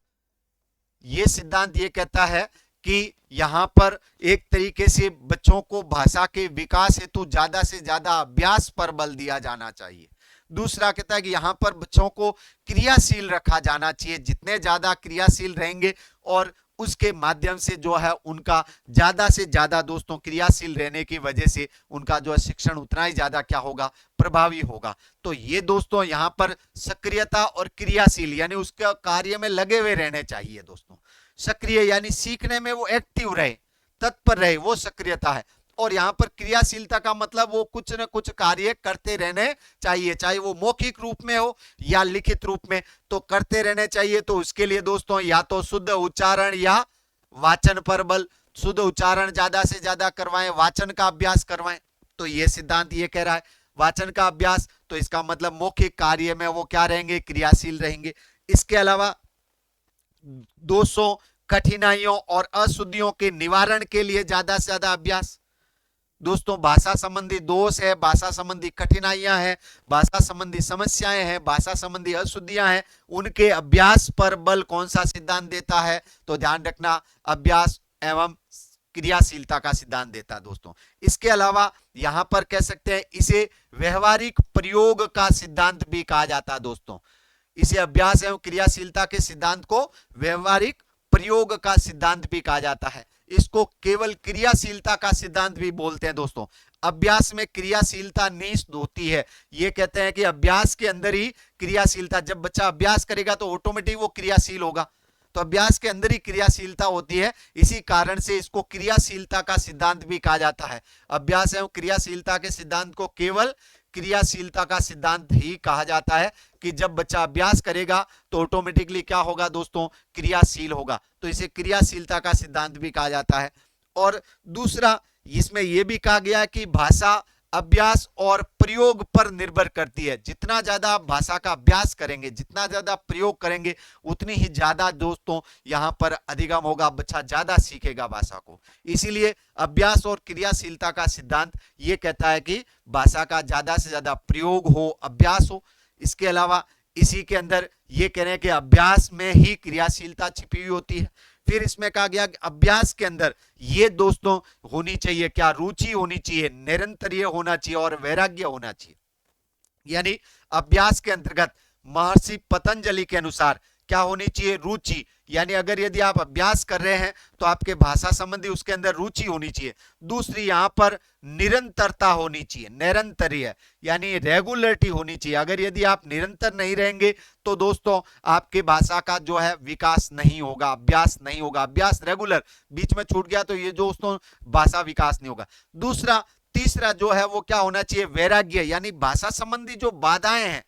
यह सिद्धांत यह कहता है कि यहां पर एक तरीके से बच्चों को भाषा के विकास हेतु ज्यादा से ज्यादा अभ्यास पर बल दिया जाना चाहिए। दूसरा कहता है कि यहां पर बच्चों को क्रियाशील रखा जाना चाहिए। जितने ज्यादा क्रियाशील रहेंगे और उसके माध्यम से जो है उनका ज्यादा से ज्यादा दोस्तों क्रियाशील रहने की वजह से उनका जो है शिक्षण उतना ही ज्यादा क्या होगा? प्रभावी होगा। तो ये दोस्तों यहां पर सक्रियता और क्रियाशील यानी उसके कार्य में लगे हुए रहने चाहिए दोस्तों। सक्रिय यानी सीखने में वो एक्टिव रहे, तत्पर रहे, वो सक्रियता है। और यहां पर क्रियाशीलता का मतलब वो कुछ न कुछ कार्य करते रहने चाहिए, चाहे वो मौखिक रूप में हो या लिखित रूप में, तो करते रहने चाहिए। तो उसके लिए दोस्तों या तो शुद्ध उच्चारण या वाचन पर बल। शुद्ध उच्चारण ज्यादा से ज्यादा करवाएं, वाचन का अभ्यास करवाएं। तो ये सिद्धांत ये कह रहा है वाचन का अभ्यास, तो इसका मतलब मौखिक कार्य में वो क्या रहेंगे? क्रियाशील रहेंगे। इसके अलावा दोषों, कठिनाइयों और अशुद्धियों के निवारण के लिए ज्यादा से ज्यादा अभ्यास। दोस्तों भाषा संबंधी दोष है, भाषा संबंधी कठिनाइयां हैं, भाषा संबंधी समस्याएं हैं, भाषा संबंधी अशुद्धियां हैं, उनके अभ्यास पर बल कौन सा सिद्धांत देता है? तो ध्यान रखना अभ्यास एवं क्रियाशीलता का सिद्धांत देता है दोस्तों। इसके अलावा यहां पर कह सकते हैं इसे व्यवहारिक प्रयोग का सिद्धांत भी कहा जाता है दोस्तों। इसे अभ्यास एवं क्रियाशीलता के सिद्धांत को व्यवहारिक प्रयोग का सिद्धांत भी कहा जाता है। इसको केवल क्रियाशीलता का सिद्धांत भी बोलते हैं दोस्तों। अभ्यास में क्रियाशीलता निहित होती है। ये कहते हैं कि अभ्यास के अंदर ही क्रियाशीलता, जब बच्चा अभ्यास करेगा तो ऑटोमेटिक वो क्रियाशील होगा, तो अभ्यास के अंदर ही क्रियाशीलता होती है। इसी कारण से इसको क्रियाशीलता का सिद्धांत भी कहा जाता है। अभ्यास एवं क्रियाशीलता के सिद्धांत को केवल क्रियाशीलता का सिद्धांत ही कहा जाता है कि जब बच्चा अभ्यास करेगा तो ऑटोमेटिकली क्या होगा दोस्तों, क्रियाशील होगा, तो इसे क्रियाशीलता का सिद्धांत भी कहा जाता है। और दूसरा इसमें यह भी कहा गया है कि भाषा अभ्यास और प्रयोग पर निर्भर करती है। जितना ज्यादा आप भाषा का अभ्यास करेंगे, जितना ज्यादा प्रयोग करेंगे, उतनी ही ज्यादा दोस्तों यहां पर अधिगम होगा, बच्चा ज्यादा सीखेगा भाषा को। इसीलिए अभ्यास और क्रियाशीलता का सिद्धांत ये कहता है कि भाषा का ज्यादा से ज्यादा प्रयोग हो, अभ्यास हो। इसके अलावा इसी के अंदर ये कह रहे हैं कि अभ्यास में ही क्रियाशीलता छिपी हुई होती है। फिर इसमें कहा गया कि अभ्यास के अंदर ये दोस्तों होनी चाहिए क्या, रुचि होनी चाहिए, निरंतरीय होना चाहिए और वैराग्य होना चाहिए। यानी अभ्यास के अंतर्गत महर्षि पतंजलि के अनुसार क्या होनी चाहिए, रुचि। यानी अगर यदि आप अभ्यास कर रहे हैं तो आपके भाषा संबंधी उसके अंदर रुचि होनी चाहिए। दूसरी यहां पर निरंतरता होनी चाहिए, निरंतरीय यानी रेगुलरिटी होनी चाहिए। अगर यदि आप निरंतर नहीं रहेंगे तो दोस्तों आपके भाषा का जो है विकास नहीं होगा, अभ्यास नहीं होगा। अभ्यास रेगुलर बीच में छूट गया तो ये दोस्तों भाषा विकास नहीं होगा। दूसरा तीसरा जो है वो क्या होना चाहिए, वैराग्य। यानी भाषा संबंधी जो बाधाएं हैं,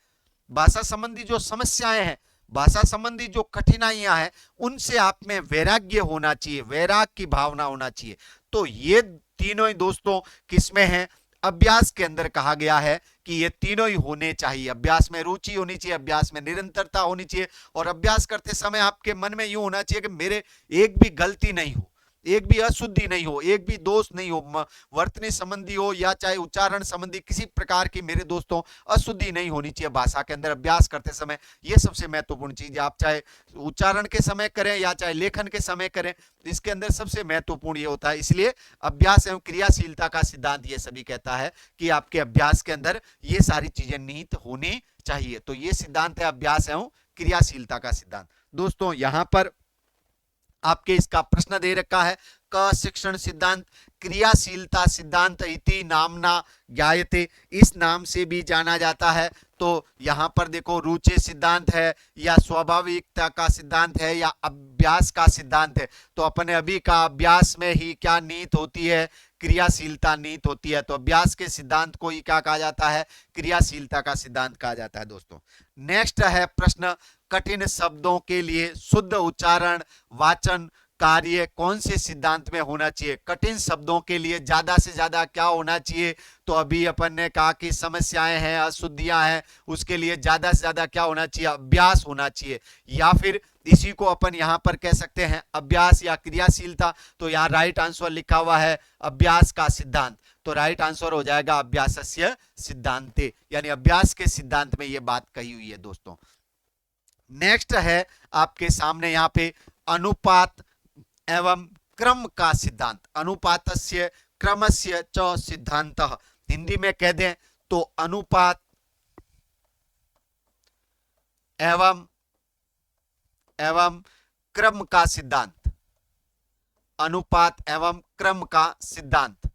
भाषा संबंधी जो समस्याएं हैं, भाषा संबंधी जो कठिनाइयां हैं, उनसे आप में वैराग्य होना चाहिए, वैराग की भावना होना चाहिए। तो ये तीनों ही दोस्तों किसमें हैं, अभ्यास के अंदर कहा गया है कि ये तीनों ही होने चाहिए। अभ्यास में रुचि होनी चाहिए, अभ्यास में निरंतरता होनी चाहिए, और अभ्यास करते समय आपके मन में यूं होना चाहिए कि मेरे एक भी गलती नहीं हो, एक भी अशुद्धि नहीं हो, एक भी दोष नहीं हो, वर्तनी संबंधी हो या चाहे उच्चारण संबंधी किसी प्रकार की मेरे दोस्तों अशुद्धि नहीं होनी चाहिए भाषा के अंदर अभ्यास करते समय। यह सबसे महत्वपूर्ण चीज है। आप चाहे उच्चारण के समय करें या चाहे लेखन के समय करें, इसके अंदर सबसे महत्वपूर्ण ये होता है। इसलिए अभ्यास एवं क्रियाशीलता का सिद्धांत ये सभी कहता है कि आपके अभ्यास के अंदर ये सारी चीजें निहित होनी चाहिए। तो ये सिद्धांत है अभ्यास एवं क्रियाशीलता का सिद्धांत। दोस्तों यहां पर आपके इसका प्रश्न दे रखा है, क शिक्षण सिद्धांत क्रियाशीलता सिद्धांत इति नामना ज्ञायते, इस नाम से भी जाना जाता है। तो यहां पर देखो रुचि सिद्धांत है या स्वाभाविकता का सिद्धांत है या अभ्यास का सिद्धांत है। तो अपने अभी का अभ्यास में ही क्या नीत होती है, क्रियाशीलता नीत होती है। तो अभ्यास के सिद्धांत को ही क्या कहा जाता है, क्रियाशीलता का सिद्धांत कहा जाता है दोस्तों। नेक्स्ट है प्रश्न, कठिन शब्दों के लिए शुद्ध उच्चारण वाचन कार्य कौन से सिद्धांत में होना चाहिए। कठिन शब्दों के लिए ज्यादा से ज्यादा क्या होना चाहिए, तो अभी अपन ने कहा कि समस्याएं हैं, अशुद्धियां हैं, उसके लिए ज्यादा से ज्यादा क्या होना चाहिए, अभ्यास होना चाहिए। या फिर इसी को अपन यहां पर कह सकते हैं अभ्यास या क्रियाशीलता। तो यहाँ राइट आंसर लिखा हुआ है अभ्यास का सिद्धांत, तो राइट आंसर हो जाएगा अभ्यासस्य सिद्धांते, यानी अभ्यास के सिद्धांत में ये बात कही हुई है दोस्तों। नेक्स्ट है आपके सामने यहाँ पे अनुपात एवं क्रम का सिद्धांत, अनुपातस्य क्रमस्य च सिद्धांतः। हिंदी में कह दें तो अनुपात एवं क्रम का सिद्धांत, अनुपात एवं क्रम का सिद्धांत।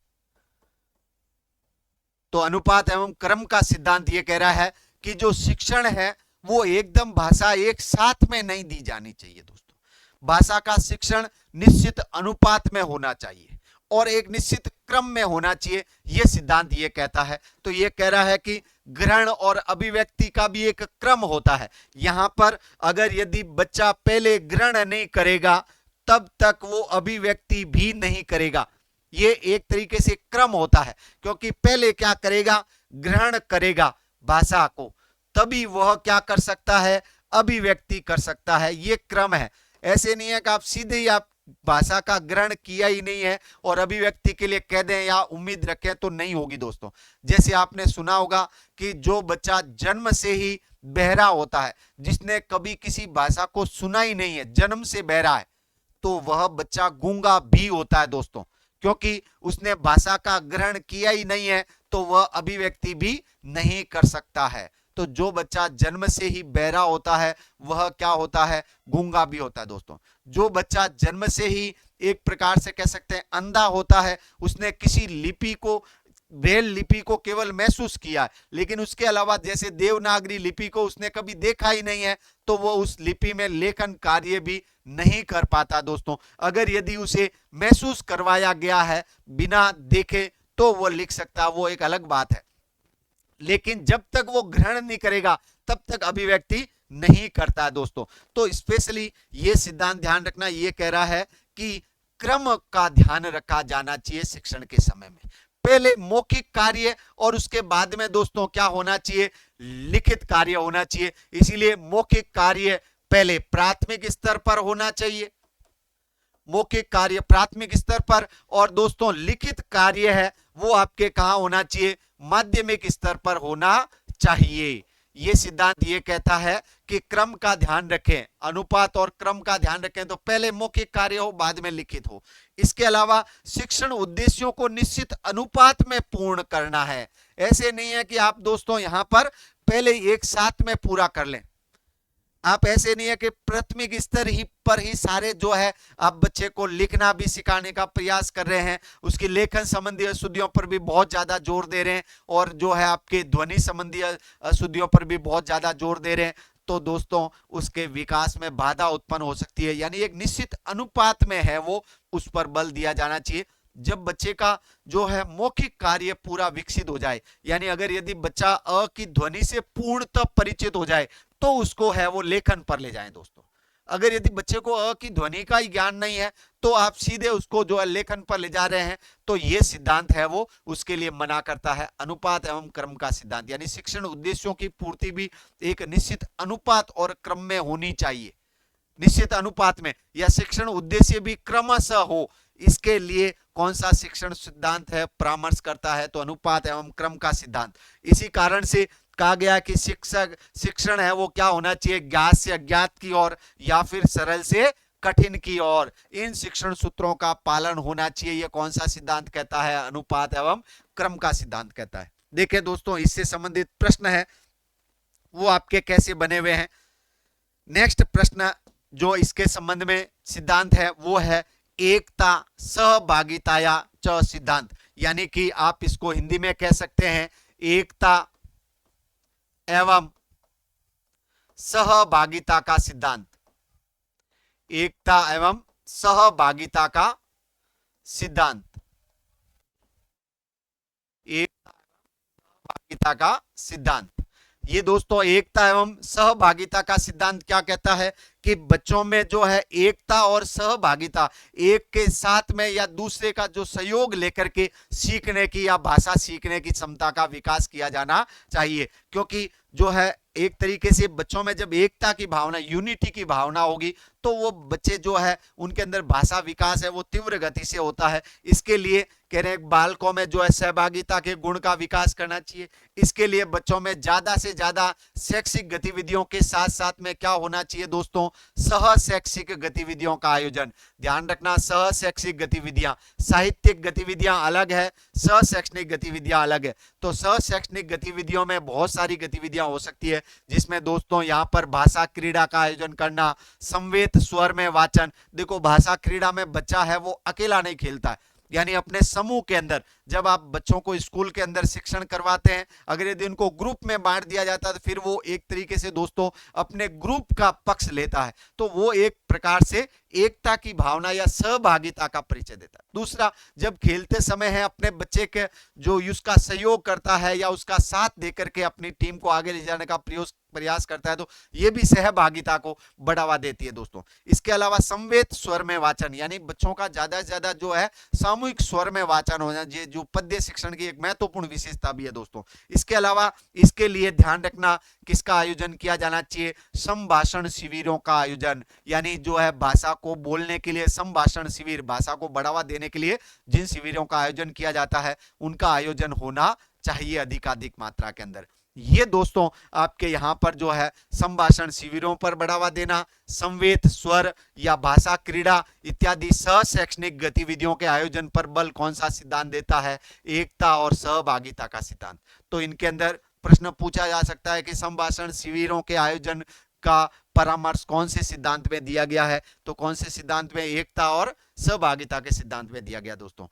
तो अनुपात एवं क्रम का सिद्धांत ये कह रहा है कि जो शिक्षण है वो एकदम भाषा एक साथ में नहीं दी जानी चाहिए दोस्तों। भाषा का शिक्षण निश्चित अनुपात में होना चाहिए और एक निश्चित क्रम में होना चाहिए, यह सिद्धांत ये कहता है। तो ये कह रहा है कि ग्रहण और अभिव्यक्ति का भी एक क्रम होता है। यहां पर अगर यदि बच्चा पहले ग्रहण नहीं करेगा तब तक वो अभिव्यक्ति भी नहीं करेगा। ये एक तरीके से क्रम होता है, क्योंकि पहले क्या करेगा, ग्रहण करेगा भाषा को, तभी वह क्या कर सकता है, अभिव्यक्ति कर सकता है। ये क्रम है। ऐसे नहीं है कि आप सीधे ही आप भाषा का ग्रहण किया ही नहीं है और अभिव्यक्ति के लिए कह दें या उम्मीद रखें, तो नहीं होगी दोस्तों। जैसे आपने सुना होगा कि जो बच्चा जन्म से ही बहरा होता है, जिसने कभी किसी भाषा को सुना ही नहीं है, जन्म से बहरा है, तो वह बच्चा गूंगा भी होता है दोस्तों। क्योंकि उसने भाषा का ग्रहण किया ही नहीं है तो वह अभिव्यक्ति भी नहीं कर सकता है। तो जो बच्चा जन्म से ही बहरा होता है वह क्या होता है, गूंगा भी होता है दोस्तों। जो बच्चा जन्म से ही एक प्रकार से कह सकते हैं अंधा होता है, उसने किसी लिपि को, ब्रेल लिपि को केवल महसूस किया है, लेकिन उसके अलावा जैसे देवनागरी लिपि को उसने कभी देखा ही नहीं है, तो वो उस लिपि में लेखन कार्य भी नहीं कर पाता दोस्तों। अगर यदि उसे महसूस करवाया गया है बिना देखे तो वो लिख सकता, वो एक अलग बात है, लेकिन जब तक वो ग्रहण नहीं करेगा तब तक अभिव्यक्ति नहीं करता दोस्तों। तो स्पेशली ये सिद्धांत ध्यान रखना, ये कह रहा है कि क्रम का ध्यान रखा जाना चाहिए शिक्षण के समय में। पहले मौखिक कार्य और उसके बाद में दोस्तों क्या होना चाहिए, लिखित कार्य होना चाहिए। इसीलिए मौखिक कार्य पहले प्राथमिक स्तर पर होना चाहिए, मौखिक कार्य प्राथमिक स्तर पर, और दोस्तों लिखित कार्य है वो आपके कहां होना चाहिए, माध्यमिक स्तर पर होना चाहिए। ये सिद्धांत ये कहता है कि क्रम का ध्यान रखें, अनुपात और क्रम का ध्यान रखें, तो पहले मौखिक कार्य हो बाद में लिखित हो। इसके अलावा शिक्षण उद्देश्यों को निश्चित अनुपात में पूर्ण करना है। ऐसे नहीं है कि आप दोस्तों यहां पर पहले एक साथ में पूरा कर लें, आप ऐसे नहीं है कि प्राथमिक स्तर ही पर ही सारे जो है आप बच्चे को लिखना भी सिखाने का प्रयास कर रहे हैं, उसकी लेखन संबंधी अशुद्धियों पर भी बहुत ज्यादा जोर दे रहे हैं, और जो है आपके ध्वनि संबंधी अशुद्धियों पर भी बहुत ज्यादा जोर दे रहे हैं, तो दोस्तों उसके विकास में बाधा उत्पन्न हो सकती है। यानी एक निश्चित अनुपात में है वो, उस पर बल दिया जाना चाहिए। जब बच्चे का जो है मौखिक कार्य पूरा विकसित हो जाए, यानी अगर यदि बच्चा अ की ध्वनि से पूर्णतः परिचित हो जाए तो उसको है वो लेखन पर ले जाएं दोस्तों। अगर यदि बच्चे को अ की ध्वनि का ही ज्ञान नहीं है तो आप सीधे उसको जो है लेखन पर ले जा रहे हैं, तो ये सिद्धांत है वो उसके लिए मना करता है, अनुपात एवं क्रम का सिद्धांत। यानी शिक्षण उद्देश्यों की पूर्ति भी एक निश्चित अनुपात और क्रम में होनी चाहिए, निश्चित अनुपात में, या शिक्षण उद्देश्य भी क्रमशः हो। इसके लिए कौन सा शिक्षण सिद्धांत है परामर्श करता है, तो अनुपात एवं क्रम का सिद्धांत। इसी कारण से कहा गया कि शिक्षण है वो क्या होना चाहिए, ज्ञात से अज्ञात की ओर या फिर सरल से कठिन की ओर, इन शिक्षण सूत्रों का पालन होना चाहिए। ये कौन सा सिद्धांत कहता है, अनुपात एवं क्रम का सिद्धांत कहता है। देखिए दोस्तों इससे संबंधित प्रश्न है वो आपके कैसे बने हुए हैं। नेक्स्ट प्रश्न जो इसके संबंध में सिद्धांत है वो है एकता सहभागिता या च सिद्धांत, यानी कि आप इसको हिंदी में कह सकते हैं एकता एवं सहभागिता का सिद्धांत, एकता एवं सहभागिता का सिद्धांत, एकता सहभागिता का सिद्धांत। ये दोस्तों एकता एवं सहभागिता का सिद्धांत क्या कहता है कि बच्चों में जो है एकता और सहभागिता, एक के साथ में या दूसरे का जो सहयोग लेकर के सीखने की या भाषा सीखने की क्षमता का विकास किया जाना चाहिए। क्योंकि जो है एक तरीके से बच्चों में जब एकता की भावना, यूनिटी की भावना होगी, तो वो बच्चे जो है उनके अंदर भाषा विकास है वो तीव्र गति से होता है। इसके लिए कह रहे हैं बालकों में जो है सहभागिता के गुण का विकास करना चाहिए। इसके लिए बच्चों में ज्यादा से ज्यादा शैक्षिक गतिविधियों के साथ साथ में क्या होना चाहिए दोस्तों, सह शैक्षिक गतिविधियों का आयोजन। ध्यान रखना, सह शैक्षिक गतिविधियां, साहित्यिक गतिविधियां अलग है, सह शैक्षणिक गतिविधियां अलग है। तो सह शैक्षणिक गतिविधियों में बहुत सारी गतिविधियां हो सकती है, जिसमें दोस्तों यहाँ पर भाषा क्रीड़ा का आयोजन करना, संवेद स्वर में वाचन। देखो भाषा क्रीड़ा में बच्चा है वो अकेला नहीं खेलता है, यानी अपने समूह के अंदर जब आप बच्चों को स्कूल के अंदर शिक्षण करवाते हैं, अगर यदि उनको ग्रुप में बांट दिया जाता है तो फिर वो एक तरीके से दोस्तों अपने ग्रुप का पक्ष लेता है, तो वो एक प्रकार से एकता की भावना या सहभागिता का परिचय देता है। दूसरा, जब खेलते समय है अपने बच्चे के जो उसका सहयोग करता है या उसका साथ देकर के अपनी टीम को आगे ले जाने का प्रयास करता है, तो ये भी सहभागिता को बढ़ावा देती है दोस्तों। इसके अलावा संवेद स्वर में वाचन, यानी बच्चों का ज्यादा से ज्यादा जो है सामूहिक स्वर में वाचन होना, ये जो पद्य शिक्षण की एक महत्वपूर्ण विशेषता भी है दोस्तों। इसके अलावा इसके लिए ध्यान रखना किसका आयोजन किया जाना चाहिए, संभाषण शिविरों का आयोजन, यानी जो है भाषा को बोलने के लिए संभाषण शिविर, भाषा को बढ़ावा देने के लिए जिन शिविरों का आयोजन किया जाता है उनका आयोजन होना चाहिए अधिकाधिक मात्रा के अंदर। ये दोस्तों आपके यहाँ पर जो है संभाषण शिविरों पर बढ़ावा देना, संवेद, स्वर या भाषा, क्रीड़ा इत्यादि शैक्षणिक गतिविधियों के आयोजन पर बल कौन सा सिद्धांत देता है? एकता और सहभागिता का सिद्धांत। तो इनके अंदर प्रश्न पूछा जा सकता है कि संभाषण शिविरों के आयोजन का परामर्श कौन से सिद्धांत में दिया गया है? तो कौन से सिद्धांत में? एकता और सहभागिता के सिद्धांत में दिया गया दोस्तों।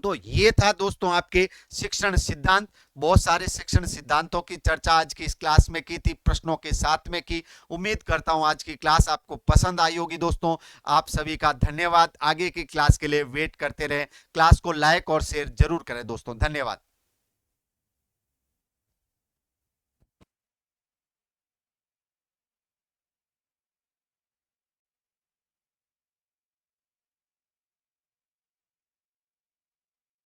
तो ये था दोस्तों आपके शिक्षण सिद्धांत। बहुत सारे शिक्षण सिद्धांतों की चर्चा आज की इस क्लास में की थी, प्रश्नों के साथ में की। उम्मीद करता हूं आज की क्लास आपको पसंद आई होगी दोस्तों। आप सभी का धन्यवाद। आगे की क्लास के लिए वेट करते रहे। क्लास को लाइक और शेयर जरूर करें दोस्तों। धन्यवाद।